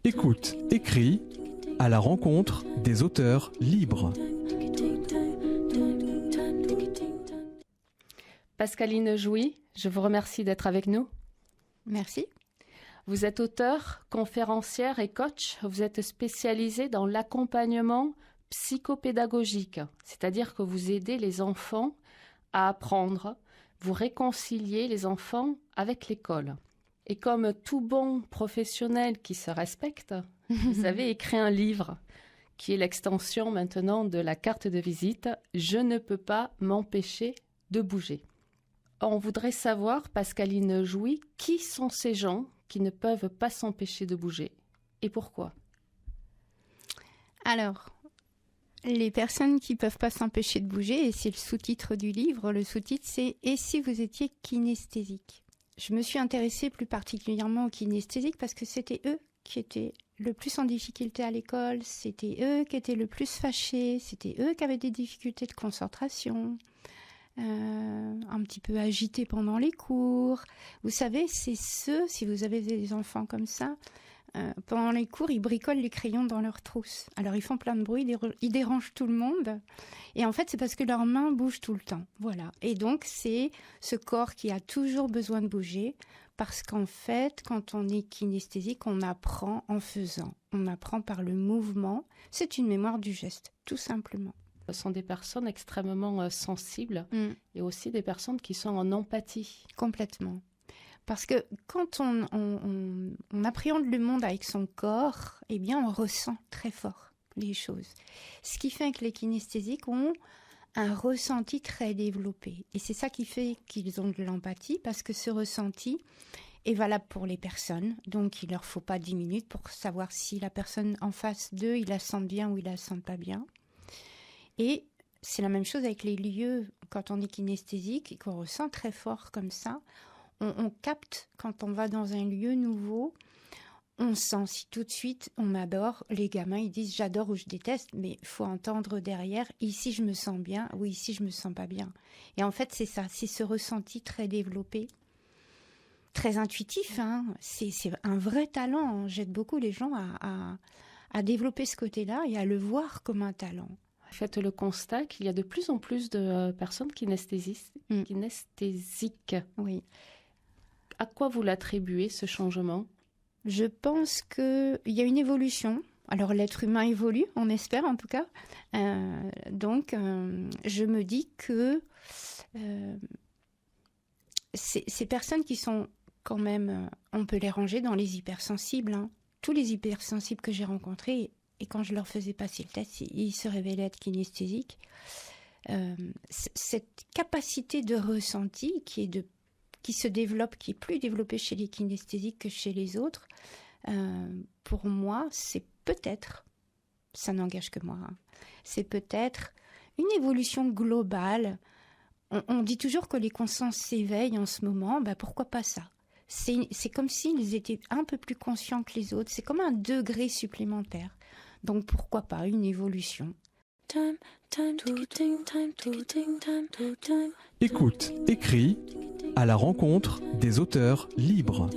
Écoute, écris à la rencontre des auteurs libres. Pascaline Jouy, je vous remercie d'être avec nous. Merci. Vous êtes auteure, conférencière et coach. Vous êtes spécialisée dans l'accompagnement psychopédagogique, c'est-à-dire que vous aidez les enfants à apprendre, vous réconciliez les enfants avec l'école. Et comme tout bon professionnel qui se respecte, vous avez écrit un livre qui est l'extension maintenant de la carte de visite « Je ne peux pas m'empêcher de bouger ». On voudrait savoir, Pascaline Jouy, qui sont ces gens qui ne peuvent pas s'empêcher de bouger et pourquoi? Alors, les personnes qui ne peuvent pas s'empêcher de bouger, et c'est le sous-titre du livre, le sous-titre c'est « Et si vous étiez kinesthésique ?» Je me suis intéressée plus particulièrement aux kinesthésiques parce que c'était eux qui étaient le plus en difficulté à l'école, c'était eux qui étaient le plus fâchés, c'était eux qui avaient des difficultés de concentration, un petit peu agités pendant les cours. Vous savez, c'est ceux, si vous avez des enfants comme ça, pendant les cours, ils bricolent les crayons dans leurs trousses. Alors, ils font plein de bruit, ils dérangent tout le monde. Et en fait, c'est parce que leurs mains bougent tout le temps. Voilà. Et donc, c'est ce corps qui a toujours besoin de bouger. Parce qu'en fait, quand on est kinesthésique, on apprend en faisant. On apprend par le mouvement. C'est une mémoire du geste, tout simplement. Ce sont des personnes extrêmement sensibles et aussi des personnes qui sont en empathie. Complètement. Parce que quand on appréhende le monde avec son corps, eh bien, on ressent très fort les choses. Ce qui fait que les kinesthésiques ont un ressenti très développé. Et c'est ça qui fait qu'ils ont de l'empathie, parce que ce ressenti est valable pour les personnes. Donc, il leur faut pas 10 minutes pour savoir si la personne en face d'eux, ils la sentent bien ou ils la sentent pas bien. Et c'est la même chose avec les lieux. Quand on est kinesthésique et qu'on ressent très fort comme ça, on capte quand on va dans un lieu nouveau, on sent si tout de suite on adore. Les gamins ils disent j'adore ou je déteste, mais il faut entendre derrière ici je me sens bien ou ici je me sens pas bien. Et en fait c'est ça, c'est ce ressenti très développé, très intuitif. C'est un vrai talent. J'aide beaucoup les gens à développer ce côté-là et à le voir comme un talent. Faites le constat qu'il y a de plus en plus de personnes kinesthésiques. Oui. À quoi vous l'attribuez, ce changement? Je pense qu'il y a une évolution. Alors, l'être humain évolue, on espère en tout cas. Donc, je me dis que ces personnes qui sont quand même, on peut les ranger dans les hypersensibles. Tous les hypersensibles que j'ai rencontrés, et quand je leur faisais passer le test, ils se révélaient être kinesthésiques. Cette capacité de ressenti qui se développe, qui est plus développée chez les kinesthésiques que chez les autres, pour moi, c'est peut-être, ça n'engage que moi, c'est peut-être une évolution globale. On dit toujours que les consciences s'éveillent en ce moment, pourquoi pas ça? C'est comme s'ils étaient un peu plus conscients que les autres, c'est comme un degré supplémentaire. Donc pourquoi pas une évolution? Écoute, écris à la rencontre des auteurs libres.